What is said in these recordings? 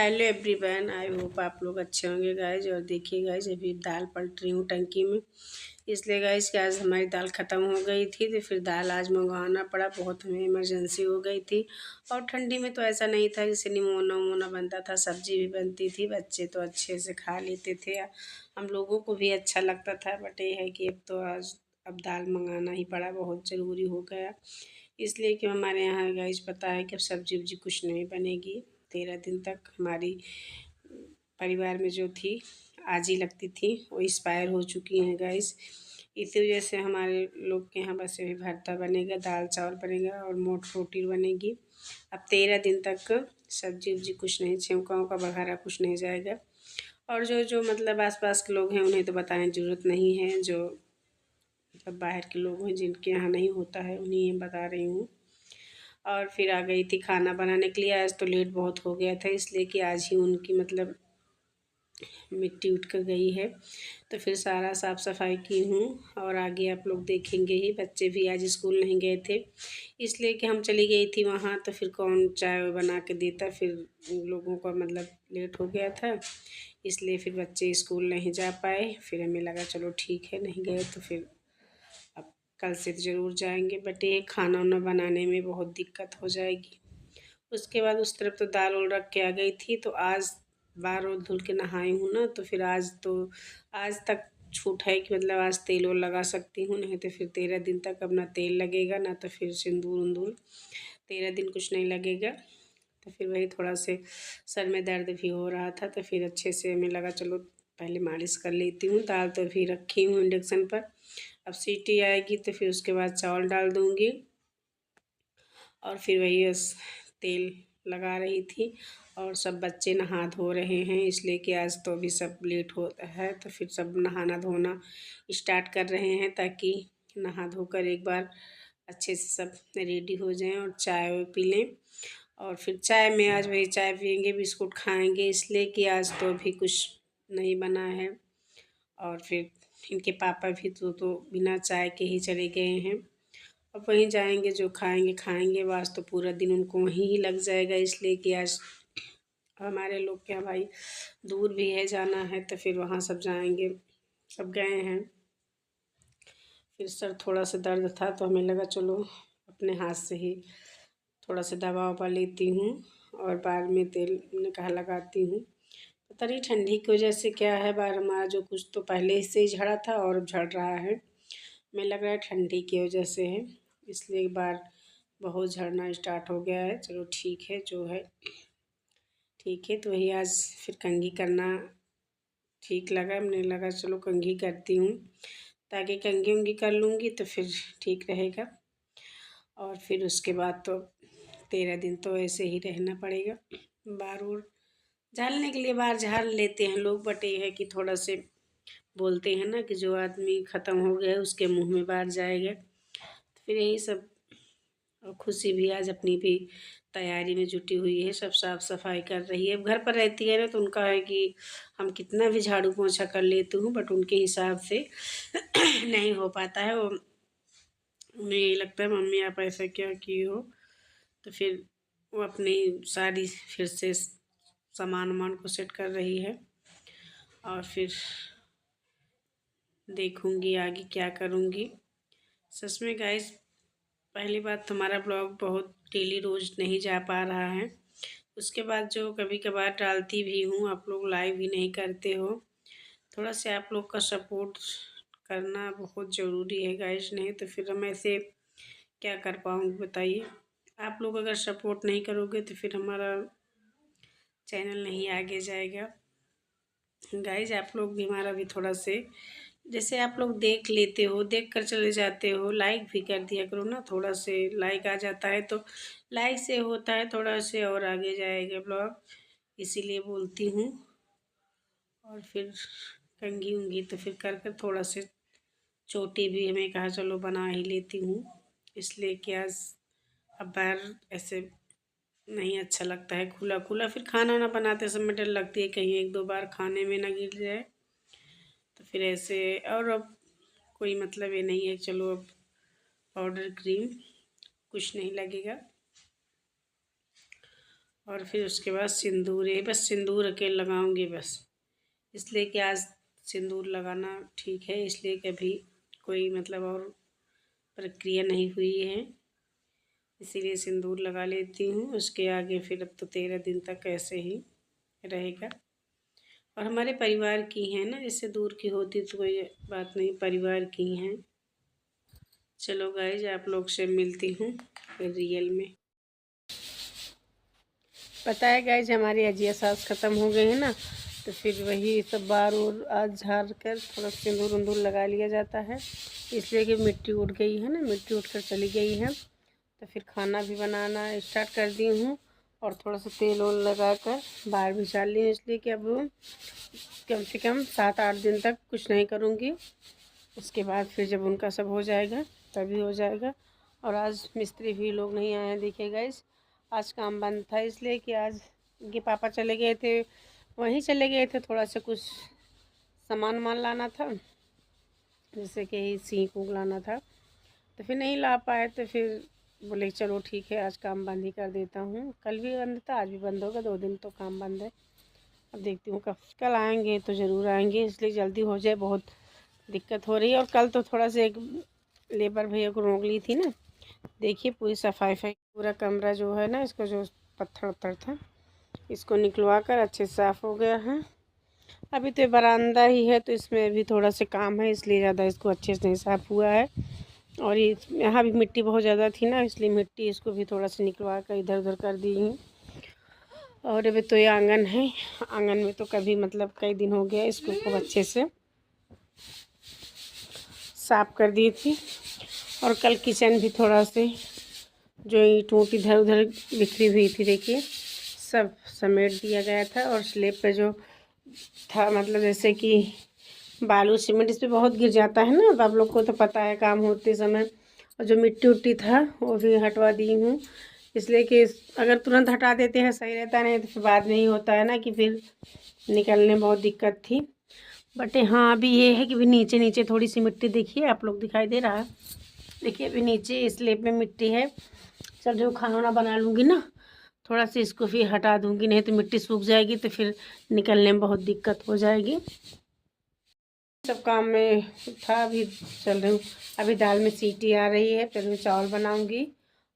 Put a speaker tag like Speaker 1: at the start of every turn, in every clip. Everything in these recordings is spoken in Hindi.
Speaker 1: हेलो एवरीवन, आई होप आप लोग अच्छे होंगे गाइज। और देखिए गाइज, अभी दाल पलट रही हूँ टंकी में, इसलिए गाइज कि आज हमारी दाल ख़त्म हो गई थी तो फिर दाल आज मंगवाना पड़ा। बहुत हमें इमरजेंसी हो गई थी। और ठंडी में तो ऐसा नहीं था, जैसे निमोना उमोना बनता था, सब्जी भी बनती थी, बच्चे तो अच्छे से खा लेते थे, हम लोगों को भी अच्छा लगता था। बट ये है कि अब दाल मंगाना ही पड़ा, बहुत ज़रूरी हो गया। इसलिए कि हमारे यहाँ गाइज पता है कि अब सब्जी उब्जी कुछ नहीं बनेगी। 13 दिन तक हमारी परिवार में जो थी आज ही लगती थी, वो एक्सपायर हो चुकी हैं गाइस। इसी वजह से हमारे लोग के यहाँ बस यही भरता बनेगा, दाल चावल बनेगा और मोट रोटी बनेगी। अब 13 दिन तक सब्जी उब्जी कुछ नहीं, छिमका उमका बघारा कुछ नहीं जाएगा। और जो जो मतलब आसपास के लोग हैं उन्हें तो बताने की ज़रूरत नहीं है, जो मतलब बाहर के लोग हैं जिनके यहाँ नहीं होता है उन्हीं बता रही हूँ। और फिर आ गई थी खाना बनाने के लिए। आज तो लेट बहुत हो गया था, इसलिए कि आज ही उनकी मतलब मिट्टी उठ कर गई है, तो फिर सारा साफ़ सफाई की हूँ। और आगे आप लोग देखेंगे ही, बच्चे भी आज स्कूल नहीं गए थे, इसलिए कि हम चली गई थी वहाँ, तो फिर कौन चाय बना के देता, फिर लोगों का मतलब लेट हो गया था, इसलिए फिर बच्चे स्कूल नहीं जा पाए। फिर हमें लगा चलो ठीक है, नहीं गए तो फिर अब कल से तो ज़रूर जाएंगे। बट ये खाना वाना बनाने में बहुत दिक्कत हो जाएगी। उसके बाद उस तरफ तो दाल उल रख के आ गई थी, तो आज बाल उल धुल के नहाई हूँ ना, तो फिर आज तक छूट है कि मतलब आज तेल उल लगा सकती हूँ, नहीं तो फिर 13 दिन तक अब ना तेल लगेगा ना तो फिर सिंदूर उंदूर, 13 दिन कुछ नहीं लगेगा। तो फिर वही थोड़ा से सर में दर्द भी हो रहा था, तो फिर अच्छे से हमें लगा चलो पहले मालिश कर लेती हूँ। दाल तो भी रखी हूँ इंडक्शन पर, अब सीटी आएगी तो फिर उसके बाद चावल डाल दूँगी। और फिर वही तेल लगा रही थी। और सब बच्चे नहा धो रहे हैं, इसलिए कि आज तो अभी सब लेट होता है, तो फिर सब नहाना धोना स्टार्ट कर रहे हैं, ताकि नहा धोकर एक बार अच्छे से सब रेडी हो जाएं और चाय वाय पी लें। और फिर चाय में आज वही चाय पियेंगे, बिस्कुट खाएंगे, इसलिए कि आज तो अभी कुछ नहीं बना है। और फिर इनके पापा भी तो बिना चाय के ही चले गए हैं। अब वहीं जाएंगे, जो खाएंगे खाएंगे, आज तो पूरा दिन उनको वहीं ही लग जाएगा, इसलिए कि आज हमारे लोग के यहाँ भाई दूर भी है, जाना है, तो फिर वहाँ सब जाएंगे। सब गए हैं। फिर सर थोड़ा सा दर्द था, तो हमें लगा चलो अपने हाथ से ही थोड़ा सा दवा ववा लेती हूँ और बाल में तेल ने कहा लगाती हूँ। पता नहीं ठंडी की वजह से क्या है, बाल हमारा जो कुछ तो पहले से ही झड़ा था और अब झड़ रहा है। हमें लग रहा है ठंडी की वजह से है, इसलिए बाल बहुत झड़ना स्टार्ट हो गया है। चलो ठीक है, जो है ठीक है। तो वही आज फिर कंघी करना ठीक लगा, मैंने लगा चलो कंघी करती हूँ, ताकि कंघी उंघी कर लूँगी तो फिर ठीक रहेगा। और फिर उसके बाद तो 13 दिन तो ऐसे ही रहना पड़ेगा। बाल उल झाड़ने के लिए बाल झाड़ लेते हैं लोग, बट ये है कि थोड़ा से बोलते हैं ना कि जो आदमी ख़त्म हो गया है उसके मुँह में बाल जाएगा, तो फिर यही सब। और खुशी भी आज अपनी भी तैयारी में जुटी हुई है, सब साफ सफाई कर रही है। अब घर पर रहती है ना, तो उनका है कि हम कितना भी झाड़ू पोछा कर लेती हूँ, बट उनके हिसाब से नहीं हो पाता है। वो उन्हें यही लगता है मम्मी आप ऐसा क्या की हो, तो फिर वो अपनी सारी फिर से सामान वामान को सेट कर रही है। और फिर देखूंगी आगे क्या करूँगी। सच में गाइस, पहली बात तुम्हारा ब्लॉग बहुत डेली रोज़ नहीं जा पा रहा है, उसके बाद जो कभी कभार डालती भी हूँ, आप लोग लाइव भी नहीं करते हो। थोड़ा सा आप लोग का सपोर्ट करना बहुत ज़रूरी है गाइस, नहीं तो फिर हम ऐसे क्या कर पाऊँगी बताइए। आप लोग अगर सपोर्ट नहीं करोगे तो फिर हमारा चैनल नहीं आगे जाएगा। गाइज आप लोग भी हमारा भी थोड़ा से, जैसे आप लोग देख लेते हो, देख कर चले जाते हो, लाइक भी कर दिया करो ना। थोड़ा से लाइक आ जाता है तो लाइक से होता है थोड़ा से और आगे जाएगा ब्लॉग, इसीलिए बोलती हूँ। और फिर कंघी उंगी तो फिर कर कर थोड़ा से चोटी भी हमें कहा चलो बना ही लेती हूँ, इसलिए कि आज अब बार ऐसे नहीं अच्छा लगता है खुला खुला। फिर खाना वाना बनाते समय डर लगती है कहीं एक दो बार खाने में ना गिर जाए, तो फिर ऐसे। और अब कोई मतलब ये नहीं है, चलो अब पाउडर क्रीम कुछ नहीं लगेगा। और फिर उसके बाद सिंदूर, ये बस सिंदूर अकेले लगाऊंगी बस, इसलिए कि आज सिंदूर लगाना ठीक है, इसलिए कभी कोई मतलब और प्रक्रिया नहीं हुई है, इसीलिए सिंदूर लगा लेती हूँ। उसके आगे फिर अब तो 13 दिन तक ऐसे ही रहेगा। और हमारे परिवार की हैं ना, जैसे दूर की होती तो कोई बात नहीं, परिवार की हैं। चलो गाइज, आप लोग से मिलती हूँ फिर रियल में। पता है गाइज, हमारी अजिया सास ख़त्म हो गई है ना, तो फिर वही सब बार और आज झाड़ कर थोड़ा सिंदूर उंदूर लगा लिया जाता है, इसलिए कि मिट्टी उड़ गई है ना, मिट्टी उठ कर चली गई है। तो फिर खाना भी बनाना स्टार्ट कर दी हूँ और थोड़ा सा तेल वोल लगा कर बाहर भी डाल ली हूँ, इसलिए कि अब कम से कम 7-8 दिन तक कुछ नहीं करूँगी। उसके बाद फिर जब उनका सब हो जाएगा तभी हो जाएगा। और आज मिस्त्री भी लोग नहीं आए हैं, देखिए गाइस, आज काम बंद था, इसलिए कि आज उनके पापा चले गए थे, वहीं चले गए थे, थोड़ा सा कुछ सामान वामान लाना था, जैसे कि सीख ऊख लाना था, तो फिर नहीं ला पाए, तो फिर बोले चलो ठीक है आज काम बंद ही कर देता हूँ। कल भी बंद था, आज भी बंद होगा, 2 दिन तो काम बंद है। अब देखती हूँ कब, कल आएंगे तो ज़रूर आएंगे, इसलिए जल्दी हो जाए, बहुत दिक्कत हो रही है। और कल तो थोड़ा सा एक लेबर भैया को रोक ली थी ना, देखिए पूरी सफाई पूरा कमरा जो है ना, इसका जो पत्थर वत्थर था इसको निकलवा कर अच्छे से साफ़ हो गया है। अभी तो बरामदा ही है, तो इसमें भी थोड़ा सा काम है, इसलिए ज़्यादा इसको अच्छे से नहीं साफ़ हुआ है। और ये यहाँ भी मिट्टी बहुत ज़्यादा थी ना, इसलिए मिट्टी इसको भी थोड़ा सा निकलवा कर इधर उधर कर दी हूँ। और अभी तो ये आंगन है, आंगन में तो कभी मतलब कई दिन हो गया इसको खूब अच्छे से साफ़ कर दी थी। और कल किचन भी थोड़ा से जो ईंट ऊँट इधर उधर बिखरी हुई थी, देखिए सब समेट दिया गया था। और स्लेब पे जो था मतलब जैसे कि बालू सीमेंट इस पर बहुत गिर जाता है ना, तो आप लोग को तो पता है काम होते समय, और जो मिट्टी उट्टी था वो भी हटवा दी हूँ, इसलिए कि अगर तुरंत हटा देते हैं सही रहता, नहीं तो फिर बाद में ही होता है ना कि फिर निकलने में बहुत दिक्कत थी। बट हाँ अभी ये है कि भी नीचे नीचे थोड़ी सी मिट्टी, देखिए आप लोग दिखाई दे रहा है, देखिए अभी नीचे स्लेब में मिट्टी है। चल जो खाना वाना बना लूँगी ना, थोड़ा सा इसको फिर हटा दूँगी, नहीं तो मिट्टी सूख जाएगी तो फिर निकलने में बहुत दिक्कत हो जाएगी। सब काम में था, अभी चल रही हूँ। अभी दाल में सीटी आ रही है, फिर मैं चावल बनाऊँगी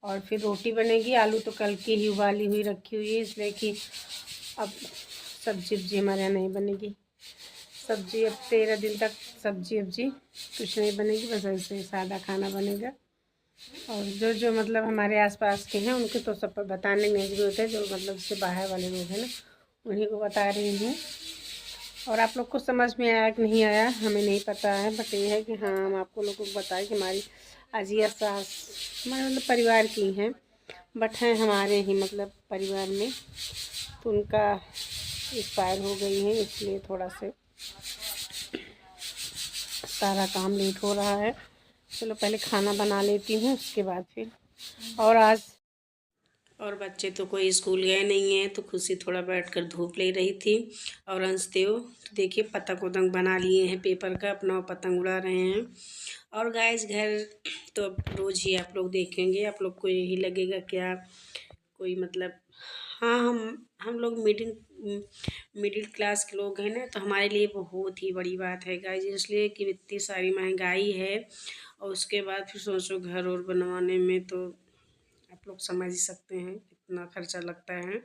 Speaker 1: और फिर रोटी बनेगी। आलू तो कल की ही उबाली हुई रखी हुई है, इसलिए कि अब सब्जी वब्जी हमारे यहाँ नहीं बनेगी। सब्जी अब 13 दिन तक सब्जी वब्जी कुछ नहीं बनेगी, बस ऐसे सादा खाना बनेगा। और जो जो मतलब हमारे आसपास के हैं उनको तो सब बताने में ज़रूरत है, जो मतलब से बाहर वाले लोग हैं ना, उन्हीं को बता रही हूँ। और आप लोग को समझ में आया कि नहीं आया हमें नहीं पता है, बट ये है कि हाँ हम आपको लोगों को बताएं कि हमारी अजिया सास हमारे मतलब परिवार की हैं, बट हैं हमारे ही मतलब परिवार में, तो उनका एक्सपायर हो गई है, इसलिए थोड़ा से सारा काम लेट हो रहा है। चलो पहले खाना बना लेती हूँ, उसके बाद फिर। और आज और बच्चे तो कोई स्कूल गए नहीं हैं, तो खुशी थोड़ा बैठकर धूप ले रही थी। और अंशदेव तो देखिए पतंग उतंग बना लिए हैं पेपर का, अपना पतंग उड़ा रहे हैं। और गाइस घर तो अब रोज़ ही आप लोग देखेंगे, आप लोग को यही लगेगा क्या कोई मतलब, हाँ हम लोग मिडिल क्लास के लोग हैं ना, तो हमारे लिए बहुत ही बड़ी बात है गाइस, इसलिए कि इतनी सारी महंगाई है। और उसके बाद फिर सोचो घर और बनवाने में, तो आप लोग समझ ही सकते हैं कितना खर्चा लगता है।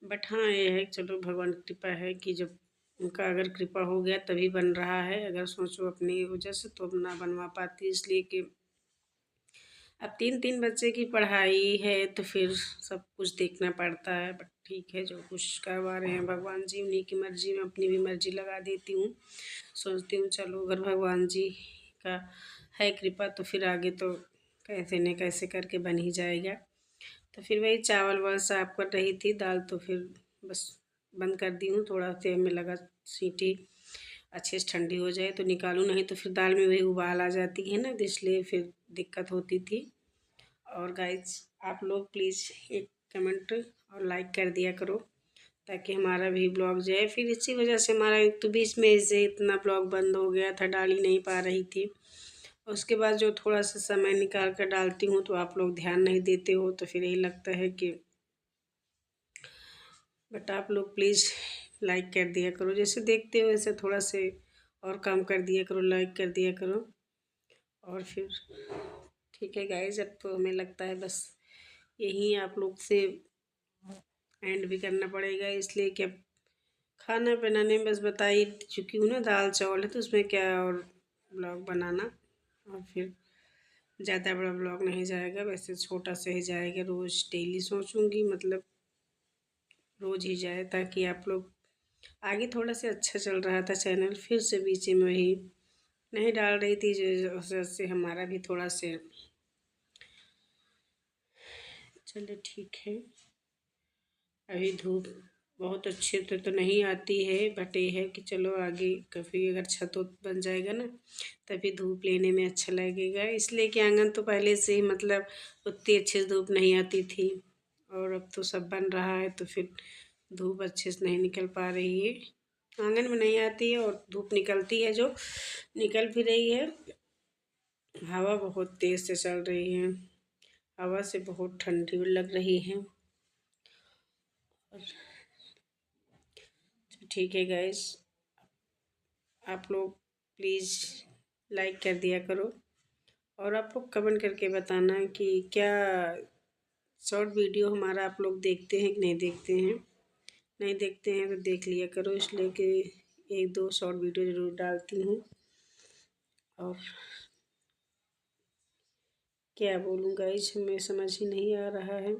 Speaker 1: बट हाँ ये है चलो भगवान की कृपा है कि जब उनका अगर कृपा हो गया तभी बन रहा है, अगर सोचो अपनी वजह से तो ना बनवा पाती, इसलिए कि अब 3-3 बच्चे की पढ़ाई है तो फिर सब कुछ देखना पड़ता है। बट ठीक है, जो कुछ करवा रहे हैं भगवान जी उन्हीं की मर्जी में अपनी भी मर्जी लगा देती हूँ। सोचती हूँ चलो अगर भगवान जी का है कृपा तो फिर आगे तो कैसे न कैसे करके बन ही जाएगा। तो फिर वही चावल वावल साफ कर रही थी, दाल तो फिर बस बंद कर दी हूँ, थोड़ा देर में लगा सीटी अच्छे से ठंडी हो जाए तो निकालूँ, नहीं तो फिर दाल में वही उबाल आ जाती है ना, तो इसलिए फिर दिक्कत होती थी। और गाइज आप लोग प्लीज़ एक कमेंट और लाइक कर दिया करो, ताकि हमारा भी ब्लॉग जाए। फिर इसी वजह से हमारा एक तो बीच में से इतना ब्लॉग बंद हो गया था, डाल ही नहीं पा रही थी। उसके बाद जो थोड़ा सा समय निकाल कर डालती हूँ तो आप लोग ध्यान नहीं देते हो, तो फिर यही लगता है कि बट आप लोग प्लीज़ लाइक कर दिया करो, जैसे देखते हो वैसे थोड़ा से और काम कर दिया करो, लाइक कर दिया करो। और फिर ठीक है गाइज, अब तो हमें लगता है बस यही आप लोग से एंड भी करना पड़ेगा, इसलिए कि अब खाना बनाने में बस बता ही चुकी हूँ ना, दाल चावल है तो उसमें क्या और ब्लॉग बनाना। और फिर ज़्यादा बड़ा ब्लॉग नहीं जाएगा, वैसे छोटा सा ही जाएगा, रोज़ डेली सोचूंगी मतलब रोज़ ही जाए, ताकि आप लोग आगे थोड़ा सा अच्छा चल रहा था चैनल, फिर से बीच में वही नहीं डाल रही थी, जो से हमारा भी थोड़ा से चलिए ठीक है। अभी धूप बहुत अच्छे तो नहीं आती है, बट ये है कि चलो आगे कभी अगर छत बन जाएगा ना तभी धूप लेने में अच्छा लगेगा, इसलिए कि आंगन तो पहले से ही मतलब उतनी अच्छी धूप नहीं आती थी, और अब तो सब बन रहा है तो फिर धूप अच्छे से नहीं निकल पा रही है, आंगन में नहीं आती है, और धूप निकलती है जो निकल भी रही है। हवा बहुत तेज़ से चल रही है, हवा से बहुत ठंडी लग रही है। ठीक है गाइस, आप लोग प्लीज़ लाइक कर दिया करो, और आप लोग कमेंट करके बताना कि क्या शॉर्ट वीडियो हमारा आप लोग देखते हैं कि नहीं देखते हैं। नहीं देखते हैं तो देख लिया करो, इसलिए कि एक दो शॉर्ट वीडियो ज़रूर डालती हूँ। और क्या बोलूँ गाइस, हमें समझ ही नहीं आ रहा है,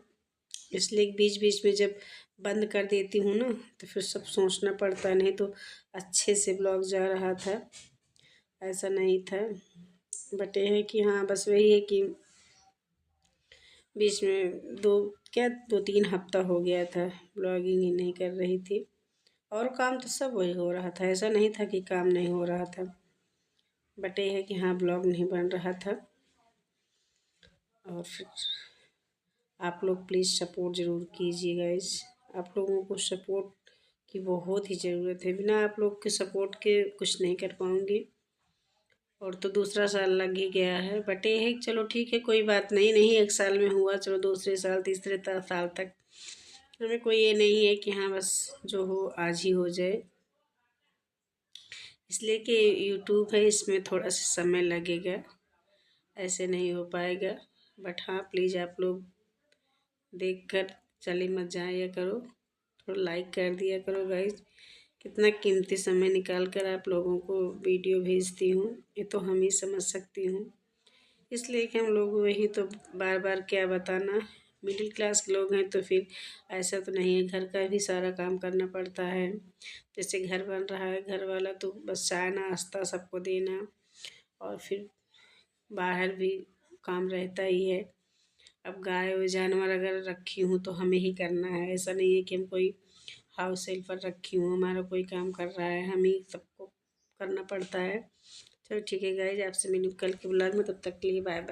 Speaker 1: इसलिए बीच बीच में जब बंद कर देती हूँ ना तो फिर सब सोचना पड़ता है, नहीं तो अच्छे से ब्लॉग जा रहा था, ऐसा नहीं था। बट ये है कि हाँ बस वही है कि बीच में दो तीन हफ्ता हो गया था ब्लॉगिंग ही नहीं कर रही थी, और काम तो सब वही हो रहा था, ऐसा नहीं था कि काम नहीं हो रहा था, बट ये है कि हाँ ब्लॉग नहीं बन रहा था। और फिर आप लोग प्लीज़ सपोर्ट ज़रूर कीजिए गाइस, आप लोगों को सपोर्ट की बहुत ही ज़रूरत है, बिना आप लोग के सपोर्ट के कुछ नहीं कर पाऊँगी। और तो दूसरा साल लग ही गया है, बट ये है चलो ठीक है, कोई बात नहीं, नहीं एक साल में हुआ चलो दूसरे साल तीसरे साल तक हमें कोई ये नहीं है कि हाँ बस जो हो आज ही हो जाए, इसलिए कि यूट्यूब है, इसमें थोड़ा सा समय लगेगा, ऐसे नहीं हो पाएगा। बट हाँ प्लीज़ आप लोग देख कर चले मत जाया करो, थोड़ा लाइक कर दिया करो गाइज, कितना कीमती समय निकाल कर आप लोगों को वीडियो भेजती हूँ, ये तो हम ही समझ सकती हूँ, इसलिए कि हम लोग वही तो बार बार क्या बताना, मिडिल क्लास के लोग हैं तो फिर ऐसा तो नहीं है, घर का भी सारा काम करना पड़ता है, जैसे घर बन रहा है, घर वाला तो बस चाय नाश्ता सबको देना, और फिर बाहर भी काम रहता ही है। अब गाय और जानवर अगर रखी हूँ तो हमें ही करना है, ऐसा नहीं है कि हम कोई हाउस हेल्पर रखी हूँ हमारा कोई काम कर रहा है, हम ही सबको करना पड़ता है। चलो ठीक है गाइज, आपसे मिलूँ कल के ब्लॉग में, तब तक के लिए बाय बाय।